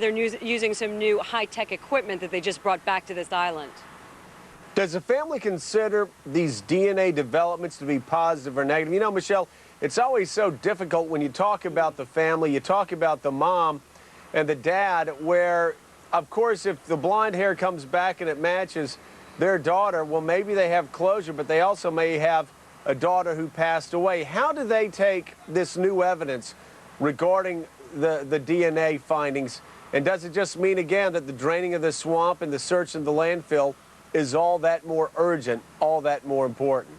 they're using some new high-tech equipment that they just brought back to this island. Does the family consider these DNA developments to be positive or negative? You know, Michelle, it's always so difficult when you talk about the family, you talk about the mom and the dad, where, of course, if the blonde hair comes back and it matches their daughter, well, maybe they have closure, but they also may have a daughter who passed away. How do they take this new evidence regarding the DNA findings? And does it just mean, again, that the draining of the swamp and the search of the landfill is all that more urgent, all that more important?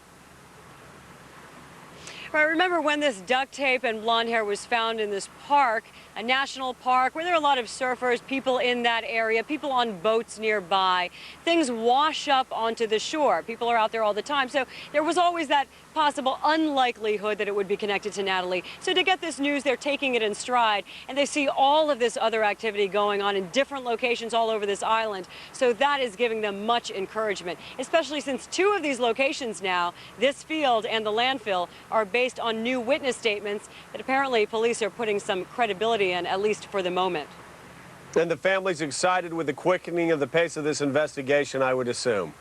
Right, remember when this duct tape and blonde hair was found in this park, a national park where there are a lot of surfers, people in that area, people on boats nearby. Things wash up onto the shore. People are out there all the time. So there was always that possible unlikelihood that it would be connected to Natalee. So to get this news, they're taking it in stride, and they see all of this other activity going on in different locations all over this island. So that is giving them much encouragement, especially since two of these locations now, this field and the landfill, are based on new witness statements that apparently police are putting some credibility in, at least for the moment. And the family's excited with the quickening of the pace of this investigation, I would assume.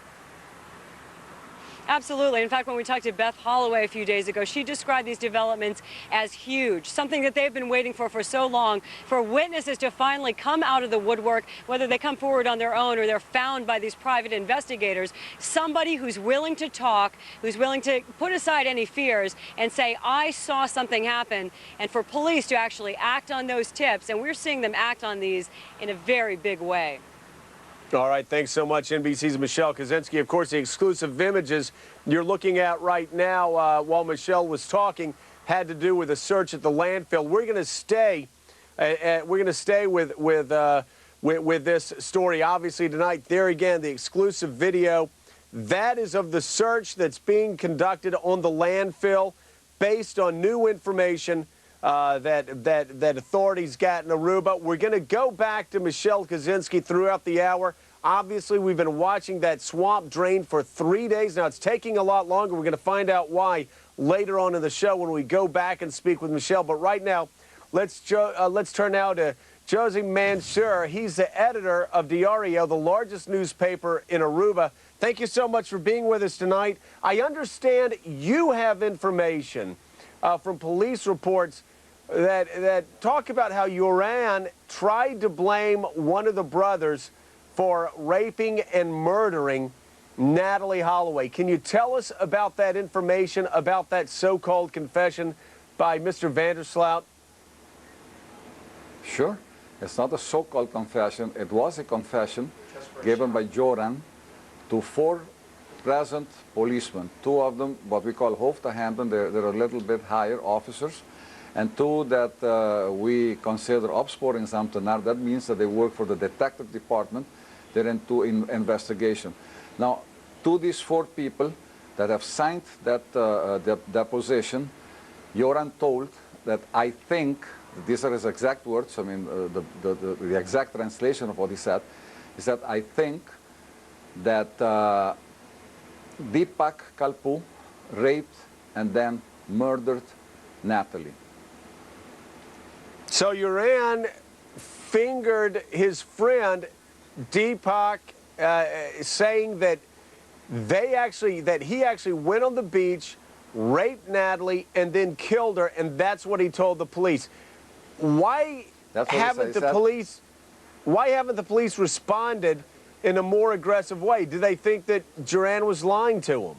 Absolutely. In fact, when we talked to Beth Holloway a few days ago, she described these developments as huge, something that they've been waiting for so long, for witnesses to finally come out of the woodwork, whether they come forward on their own or they're found by these private investigators, somebody who's willing to talk, who's willing to put aside any fears and say, I saw something happen, and for police to actually act on those tips. And we're seeing them act on these in a very big way. All right, thanks so much, NBC's Michelle Kosinski. Of course, the exclusive images you're looking at right now while Michelle was talking had to do with a search at the landfill. We're going to stay. With this story, obviously, tonight. There again, the exclusive video. That is of the search that's being conducted on the landfill based on new information that authorities got in Aruba. We're going to go back to Michelle Kosinski throughout the hour. Obviously, we've been watching that swamp drain for 3 days now. It's taking a lot longer. We're going to find out why later on in the show when we go back and speak with Michelle. But right now, let's turn now to Josie Mansour. He's the editor of Diario, the largest newspaper in Aruba. Thank you so much for being with us tonight. I understand you have information from police reports that talk about how Yoran tried to blame one of the brothers for raping and murdering Natalee Holloway. Can you tell us about that information, about that so-called confession by Mr. Vandersloot? Sure. It's not a so-called confession. It was a confession given by Joran to 4 present policemen. 2 of them, what we call hoofdagenten, they're a little bit higher officers, and 2 that we consider opsporingsambtenaar. That means that they work for the detective department. They're into investigation. Now, to these 4 people that have signed that deposition, Joran told that I think, these are his exact words, I mean, the exact translation of what he said, is that I think that Deepak Kalpoe raped and then murdered Natalee. So Yoran fingered his friend Deepak, saying that he actually went on the beach, raped Natalee, and then killed her, and that's what he told the police. Why haven't the police responded in a more aggressive way? Do they think that Joran was lying to him?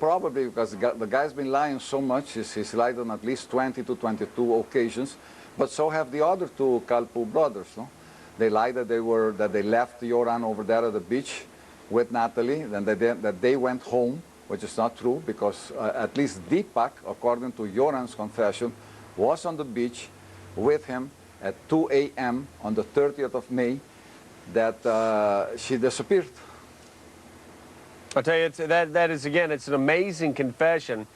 Probably because the guy's been lying so much. He's lied on at least 20 to 22 occasions, but so have the other 2 Kalpoe brothers. No? They lied that they left Joran over there at the beach with Natalee, and that they went home, which is not true, because at least Deepak, according to Joran's confession, was on the beach with him at 2 a.m. on the 30th of May that she disappeared. I'll tell you, that is, again, it's an amazing confession.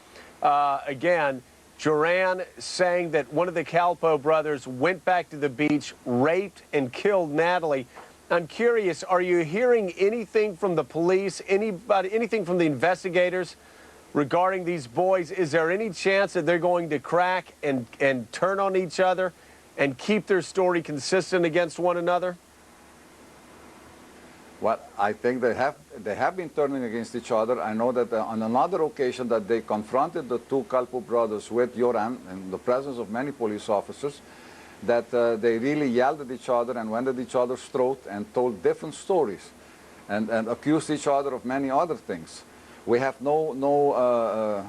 Again, Joran saying that one of the Kalpoe brothers went back to the beach, raped and killed Natalee. I'm curious, are you hearing anything from the police, anything from the investigators regarding these boys? Is there any chance that they're going to crack and turn on each other and keep their story consistent against one another? Well, I think they have been turning against each other. I know that on another occasion that they confronted the two Kalpoe brothers with Joran in the presence of many police officers, that they really yelled at each other and went at each other's throat and told different stories and accused each other of many other things. We have no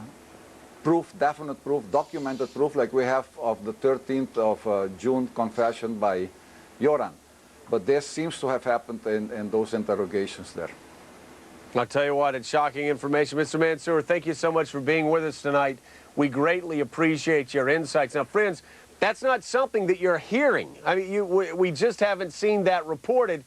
proof, definite proof, documented proof like we have of the 13th of June confession by Joran. But this seems to have happened in those interrogations there. I'll tell you what, it's shocking information. Mr. Mansour, thank you so much for being with us tonight. We greatly appreciate your insights. Now, friends, that's not something that you're hearing. I mean, we just haven't seen that reported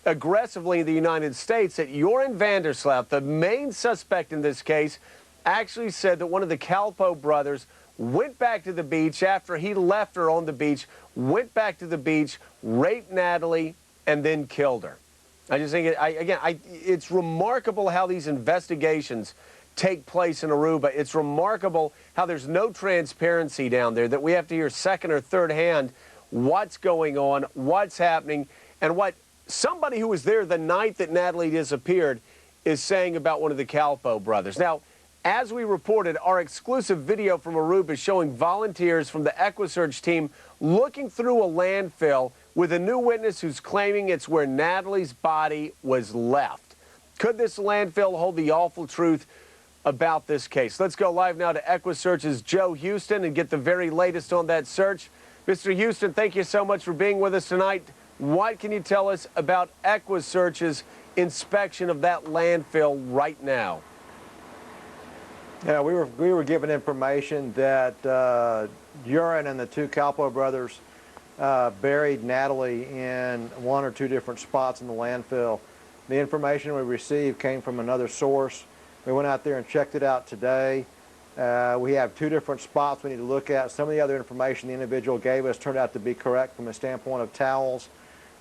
aggressively in the United States, that Joran Vandersloot, the main suspect in this case, actually said that one of the Kalpoe brothers went back to the beach after he left her on the beach, went back to the beach, raped Natalee, and then killed her. I just think, it's remarkable how these investigations take place in Aruba. It's remarkable how there's no transparency down there, that we have to hear second or third hand what's going on, what's happening, and what somebody who was there the night that Natalee disappeared is saying about one of the Kalpoe brothers. Now, as we reported, our exclusive video from Aruba is showing volunteers from the EquiSearch team looking through a landfill with a new witness who's claiming it's where Natalee's body was left. Could this landfill hold the awful truth about this case? Let's go live now to EquiSearch's Joe Houston and get the very latest on that search. Mr. Houston, thank you so much for being with us tonight. What can you tell us about EquiSearch's inspection of that landfill right now? Yeah, we were given information that Joran and the two Kalpoe brothers buried Natalee in one or two different spots in the landfill. The information we received came from another source. We went out there and checked it out today. We have two different spots we need to look at. Some of the other information the individual gave us turned out to be correct from a standpoint of towels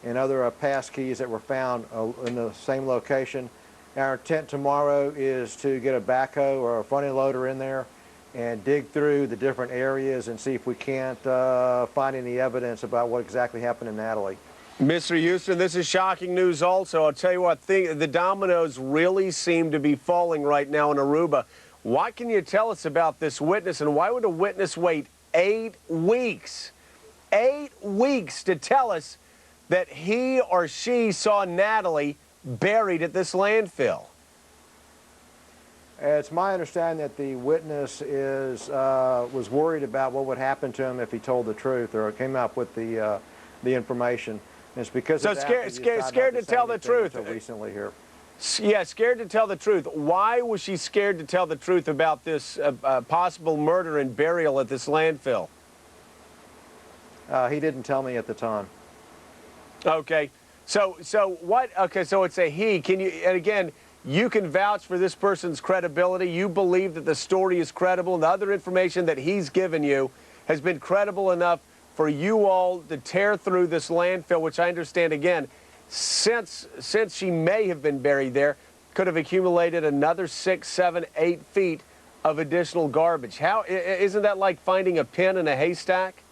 and other pass keys that were found in the same location. Our intent tomorrow is to get a backhoe or a front-end loader in there and dig through the different areas and see if we can't find any evidence about what exactly happened to Natalee. Mr. Houston, this is shocking news also. I'll tell you what, the dominoes really seem to be falling right now in Aruba. What can you tell us about this witness, and why would a witness wait 8 weeks? 8 weeks to tell us that he or she saw Natalee buried at this landfill? It's my understanding that the witness was worried about what would happen to him if he told the truth or came up with the information. And it's because of that scared to tell the truth. Recently here. Yeah, scared to tell the truth. Why was she scared to tell the truth about this possible murder and burial at this landfill? He didn't tell me at the time. Okay. So what? Okay, so it's a he. Can you? And again, you can vouch for this person's credibility. You believe that the story is credible, and the other information that he's given you has been credible enough for you all to tear through this landfill, which I understand, again, since she may have been buried there, could have accumulated another 6, 7, 8 feet of additional garbage. How isn't that like finding a pin in a haystack?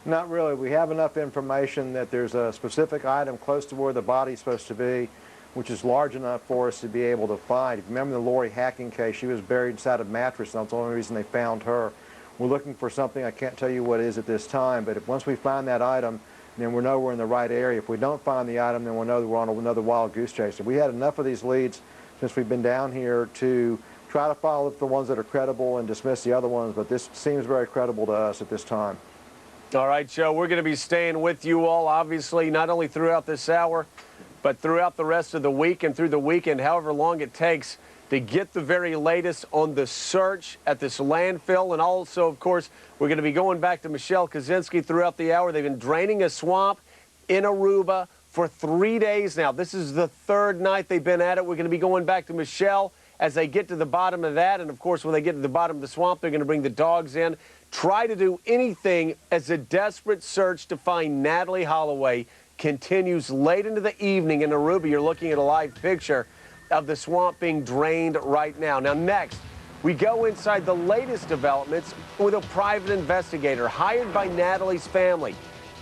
Not really. We have enough information that there's a specific item close to where the body's supposed to be, which is large enough for us to be able to find. If you remember the Lori hacking case, she was buried inside a mattress, and that's the only reason they found her. We're looking for something, I can't tell you what it is at this time, but once we find that item, then we'll know we're in the right area. If we don't find the item, then we'll know that we're on another wild goose chase. So we had enough of these leads since we've been down here to try to follow the ones that are credible and dismiss the other ones, but this seems very credible to us at this time. All right, Joe, we're going to be staying with you all, obviously, not only throughout this hour, but throughout the rest of the week and through the weekend, however long it takes to get the very latest on the search at this landfill. And also, of course, we're going to be going back to Michelle Kaczynski throughout the hour. They've been draining a swamp in Aruba for 3 days now. This is the third night they've been at it. We're going to be going back to Michelle as they get to the bottom of that. And, of course, when they get to the bottom of the swamp, they're going to bring the dogs in. Try to do anything as a desperate search to find Natalee Holloway continues late into the evening in Aruba. You're looking at a live picture of the swamp being drained right now. Now, next, We go inside the latest developments with a private investigator hired by Natalee's family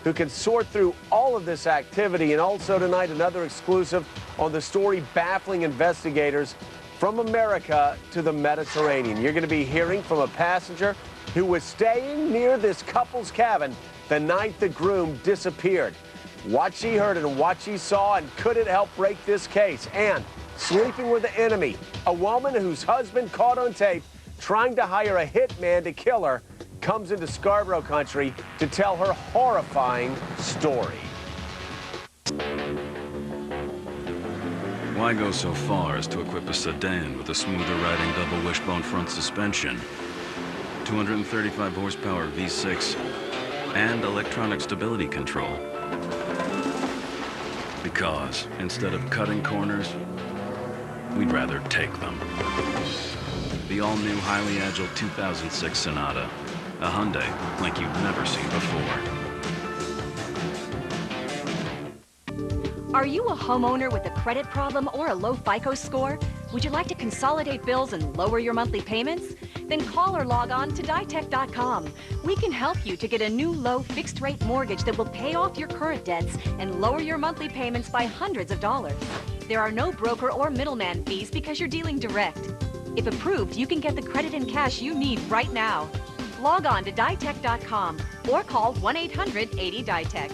who can sort through all of this activity. And also tonight, another exclusive on the story baffling investigators from America to the Mediterranean. You're going to be hearing from a passenger who was staying near this couple's cabin the night the groom disappeared. What she heard and what she saw, and could it help break this case? And sleeping with the enemy, a woman whose husband caught on tape trying to hire a hitman to kill her, comes into Scarborough Country to tell her horrifying story. Why go so far as to equip a sedan with a smoother riding double wishbone front suspension, 235 horsepower V6, and electronic stability control? Because instead of cutting corners, we'd rather take them. The all-new, highly agile 2006 Sonata. A Hyundai like you've never seen before. Are you a homeowner with a credit problem or a low FICO score? Would you like to consolidate bills and lower your monthly payments? Then call or log on to ditech.com. We can help you to get a new low fixed-rate mortgage that will pay off your current debts and lower your monthly payments by hundreds of dollars. There are no broker or middleman fees because you're dealing direct. If approved, you can get the credit and cash you need right now. Log on to ditech.com or call 1-800-80-DITECH.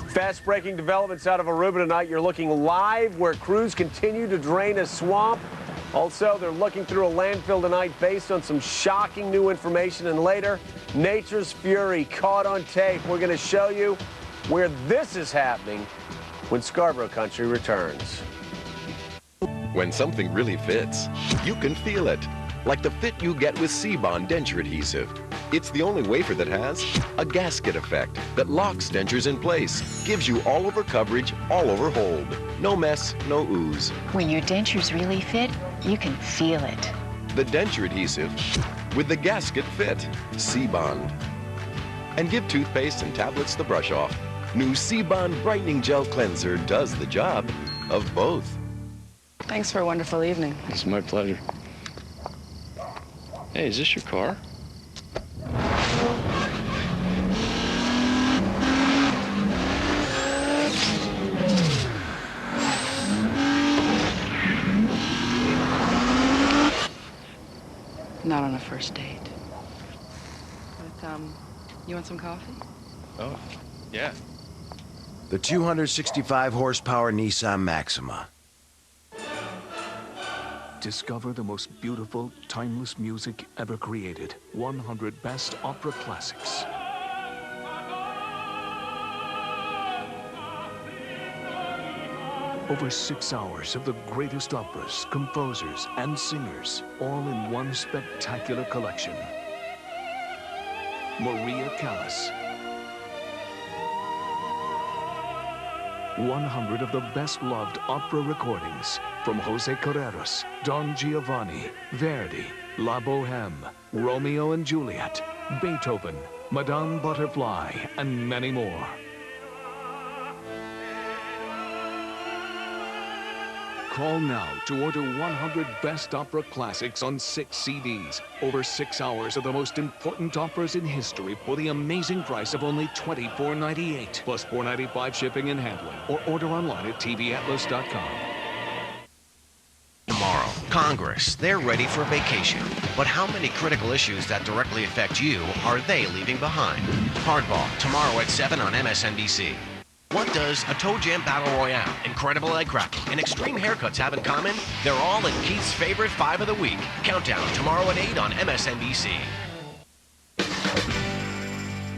Fast-breaking developments out of Aruba tonight. You're looking live where crews continue to drain a swamp. Also, they're looking through a landfill tonight based on some shocking new information. And later, nature's fury caught on tape. We're going to show you where this is happening when Scarborough Country returns. When something really fits, you can feel it. Like the fit you get with C-Bond denture adhesive. It's the only wafer that has a gasket effect that locks dentures in place, gives you all-over coverage, all-over hold. No mess, no ooze. When your dentures really fit, you can feel it. The denture adhesive with the gasket fit, C-Bond. And give toothpaste and tablets the brush off. New C-Bond Brightening Gel Cleanser does the job of both. Thanks for a wonderful evening. It's my pleasure. Hey, is this your car? Not on a first date. But, you want some coffee? Oh, yeah. The 265 horsepower Nissan Maxima. Discover the most beautiful, timeless music ever created. 100 best opera classics. Over 6 hours of the greatest operas, composers, and singers, all in one spectacular collection. Maria Callas. 100 of the best-loved opera recordings from Jose Carreras, Don Giovanni, Verdi, La Bohème, Romeo and Juliet, Beethoven, Madame Butterfly, and many more. Call now to order 100 best opera classics on 6 CDs. Over 6 hours of the most important operas in history for the amazing price of only $24.98, plus $4.95 shipping and handling. Or order online at tvatlas.com. Tomorrow, Congress, they're ready for vacation. But how many critical issues that directly affect you are they leaving behind? Hardball, tomorrow at 7 on MSNBC. What does a Toe Jam Battle Royale, Incredible Egg Cracking, and Extreme Haircuts have in common? They're all in Keith's favorite 5 of the week. Countdown tomorrow at 8 on MSNBC.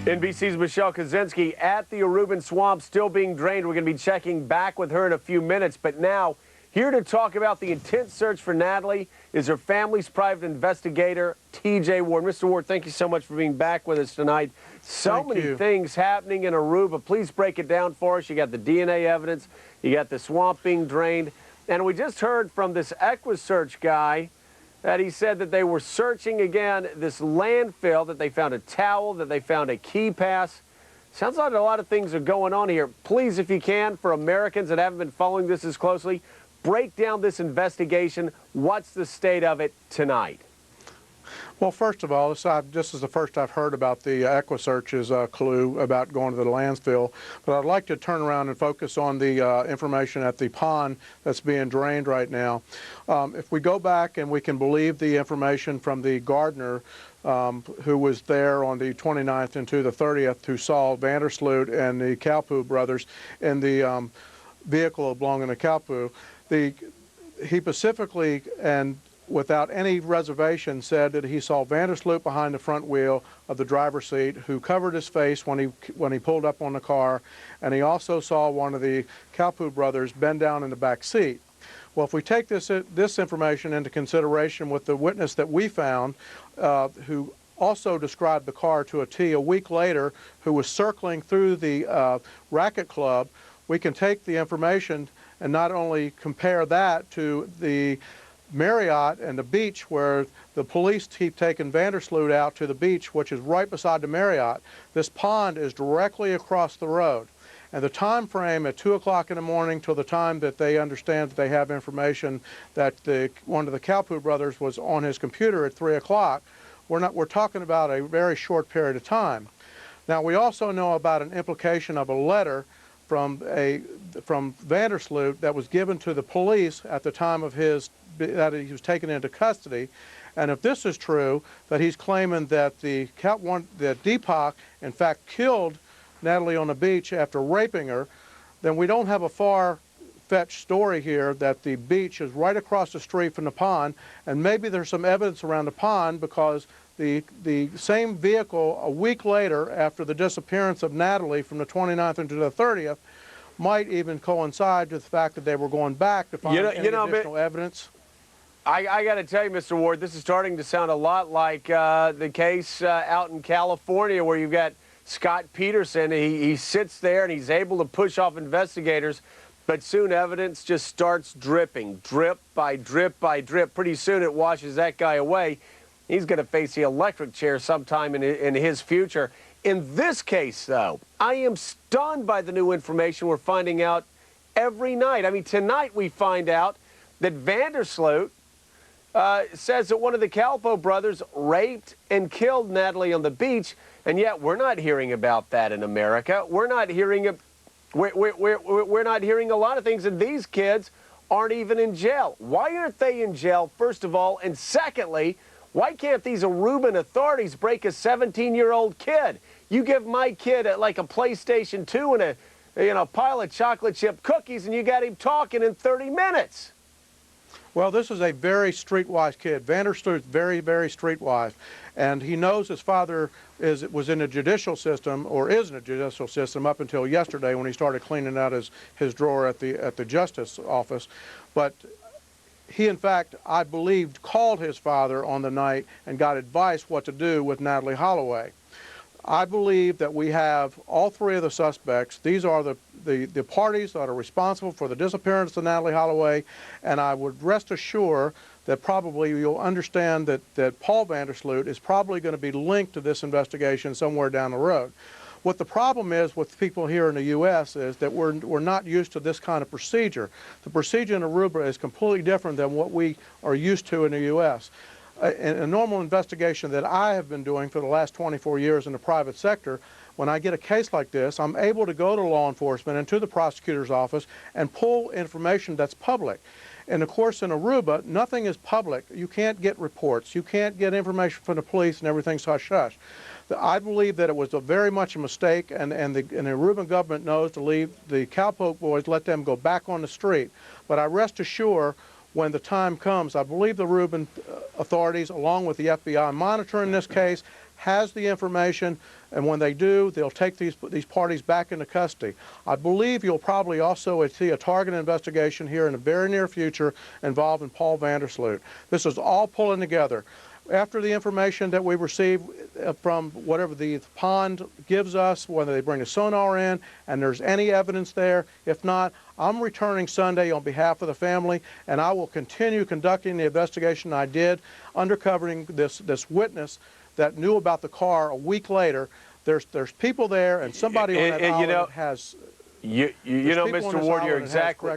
NBC's Michelle Kaczynski at the Aruban Swamp, still being drained. We're going to be checking back with her in a few minutes. But now, here to talk about the intense search for Natalee is her family's private investigator, TJ Ward. Mr. Ward, thank you so much for being back with us tonight. So many things happening in Aruba. Please break it down for us. You got the DNA evidence. You got the swamp being drained. And we just heard from this EquiSearch guy that he said that they were searching again this landfill, that they found a towel, that they found a key pass. Sounds like a lot of things are going on here. Please, if you can, for Americans that haven't been following this as closely, break down this investigation. What's the state of it tonight? Well, first of all, this is the first I've heard about the EquiSearch's clue about going to the landfill. But I'd like to turn around and focus on the information at the pond that's being drained right now. If we go back and we can believe the information from the gardener who was there on the 29th into the 30th, who saw Vandersloot and the Kalpoe brothers in the vehicle belonging to Kalpoe, he specifically and without any reservation said that he saw Vandersloot behind the front wheel of the driver's seat, who covered his face when he pulled up on the car, and he also saw one of the Kalpoe brothers bend down in the back seat. Well, if we take this information into consideration with the witness that we found, who also described the car to a T a week later, who was circling through the racket club, we can take the information and not only compare that to the Marriott and the beach where the police keep taking Vandersloot out to the beach, which is right beside the Marriott. This pond is directly across the road. And the time frame at 2 o'clock in the morning till the time that they understand that they have information that one of the Kalpoe brothers was on his computer at 3 o'clock, we're talking about a very short period of time. Now, we also know about an implication of a letter from Vandersloot that was given to the police at the time of that he was taken into custody. And if this is true, that he's claiming that that Deepak in fact killed Natalee on the beach after raping her, then we don't have a far-fetched story here that the beach is right across the street from the pond, and maybe there's some evidence around the pond because the same vehicle a week later after the disappearance of Natalee from the 29th into the 30th might even coincide with the fact that they were going back to find any additional evidence. I got to tell you, Mr. Ward, this is starting to sound a lot like the case out in California where you've got Scott Peterson. He sits there and he's able to push off investigators, but soon evidence just starts dripping, drip by drip by drip. Pretty soon it washes that guy away. He's going to face the electric chair sometime in his future. In this case, though, I am stunned by the new information we're finding out every night. I mean, tonight we find out that Vandersloot says that one of the Kalpoe brothers raped and killed Natalee on the beach, and yet we're not hearing about that in America. We're not hearing we're not hearing a lot of things, and these kids aren't even in jail. Why aren't they in jail, first of all? And secondly, why can't these Aruban authorities break a 17-year-old kid? You give my kid like a PlayStation 2 and a pile of chocolate chip cookies, and you got him talking in 30 minutes. Well, this is a very streetwise kid. Vandersloot's very, very streetwise. And he knows his father was in a judicial system, or is in a judicial system, up until yesterday when he started cleaning out his drawer at the justice office. But he, in fact, I believe, called his father on the night and got advice what to do with Natalee Holloway. I believe that we have all three of the suspects. These are the parties that are responsible for the disappearance of Natalee Holloway, and I would rest assured that probably you'll understand that Paul Vandersloot is probably going to be linked to this investigation somewhere down the road. What the problem is with people here in the U.S. is that we're not used to this kind of procedure. The procedure in Aruba is completely different than what we are used to in the U.S. In a normal investigation that I have been doing for the last 24 years in the private sector, when I get a case like this, I'm able to go to law enforcement and to the prosecutor's office and pull information that's public. And of course, in Aruba, nothing is public. You can't get reports. You can't get information from the police, and everything's hush-hush. I believe that it was very much a mistake, and the Aruban government knows to leave the Kalpoe boys, let them go back on the street. But I rest assured, when the time comes, I believe the Aruban authorities, along with the FBI monitoring this case, has the information, and when they do, they'll take these parties back into custody. I believe you'll probably also see a target investigation here in the very near future involving Paul Vandersloot. This is all pulling together. After the information that we receive from whatever the pond gives us, whether they bring the sonar in and there's any evidence there, if not, I'm returning Sunday on behalf of the family, and I will continue conducting the investigation I did, uncovering this witness that knew about the car a week later. There's people there, and somebody on that island has... You know, Mr. Ward, you're exactly...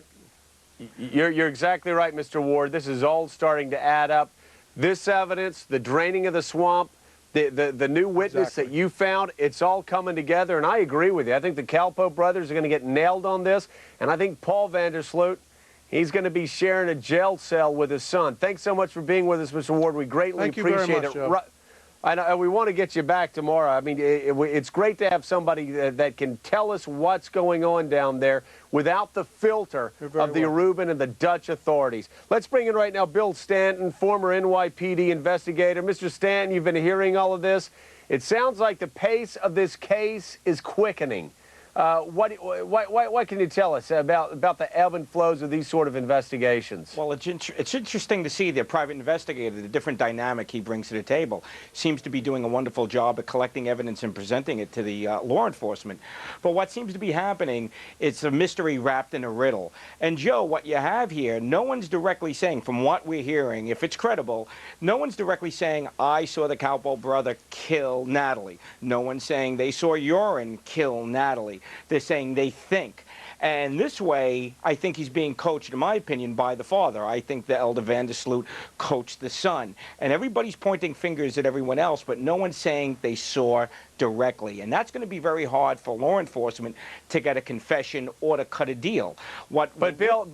You're exactly right, Mr. Ward. This is all starting to add up. This evidence, the draining of the swamp, the new witness that you found, it's all coming together, and I agree with you. I think the Calpo brothers are going to get nailed on this, and I think Paul Vandersloot, he's going to be sharing a jail cell with his son. Thanks so much for being with us, Mr. Ward. We greatly appreciate it. I know, we want to get you back tomorrow. I mean, it's great to have somebody that can tell us what's going on down there without the filter of the Aruban and the Dutch authorities. Let's bring in right now Bill Stanton, former NYPD investigator. Mr. Stanton, you've been hearing all of this. It sounds like the pace of this case is quickening. What can you tell us about the ebb and flows of these sort of investigations? Well, it's interesting to see the private investigator, the different dynamic he brings to the table. Seems to be doing a wonderful job of collecting evidence and presenting it to the law enforcement. But what seems to be happening, it's a mystery wrapped in a riddle. And Joe, what you have here, no one's directly saying, from what we're hearing, if it's credible, no one's directly saying, I saw the Calpo brother kill Natalee. No one's saying they saw Urine kill Natalee. They're saying they think. And this way, I think he's being coached, in my opinion, by the father. I think the elder Vandersloot coached the son. And everybody's pointing fingers at everyone else, but no one's saying they saw directly. And that's going to be very hard for law enforcement to get a confession or to cut a deal. But Bill,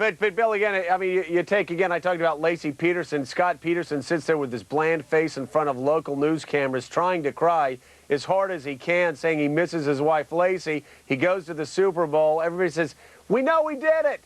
again, I mean, you take, again, I talked about Lacey Peterson. Scott Peterson sits there with this bland face in front of local news cameras trying to cry as hard as he can, saying he misses his wife, Lacey. He goes to the Super Bowl. Everybody says, we know we did it.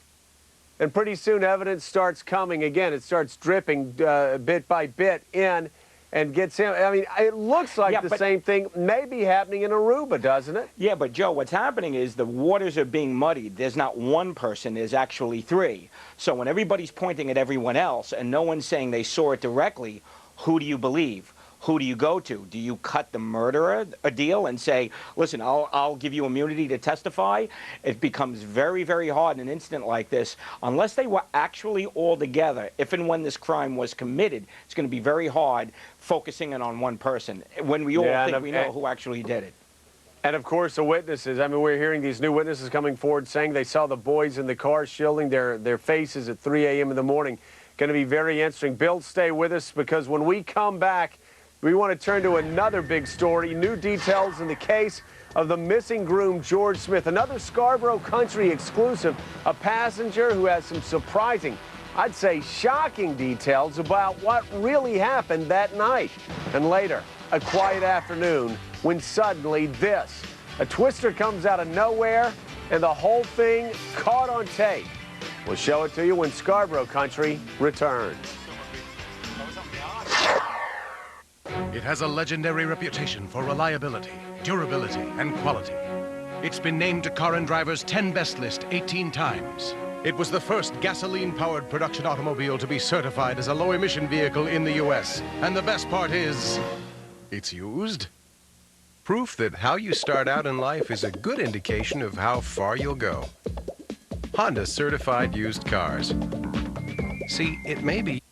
And pretty soon evidence starts coming. Again, it starts dripping bit by bit in and gets him. I mean, it looks like the same thing may be happening in Aruba, doesn't it? Yeah, but Joe, what's happening is the waters are being muddied. There's not one person, there's actually three. So when everybody's pointing at everyone else and no one's saying they saw it directly, who do you believe? Who do you go to? Do you cut the murderer a deal and say, listen, I'll give you immunity to testify? It becomes very, very hard in an incident like this. Unless they were actually all together, if and when this crime was committed, it's going to be very hard focusing in on one person when we all think we know who actually did it. And, of course, the witnesses. I mean, we're hearing these new witnesses coming forward saying they saw the boys in the car shielding their faces at 3 a.m. in the morning. Going to be very interesting. Bill, stay with us, because when we come back, we want to turn to another big story. New details in the case of the missing groom, George Smith. Another Scarborough Country exclusive. A passenger who has some surprising, I'd say shocking details about what really happened that night. And later, a quiet afternoon when suddenly this. A twister comes out of nowhere and the whole thing caught on tape. We'll show it to you when Scarborough Country returns. It has a legendary reputation for reliability, durability, and quality. It's been named to Car and Driver's 10 Best list 18 times. It was the first gasoline-powered production automobile to be certified as a low-emission vehicle in the U.S. And the best part is, it's used. Proof that how you start out in life is a good indication of how far you'll go. Honda certified used cars. See, it may be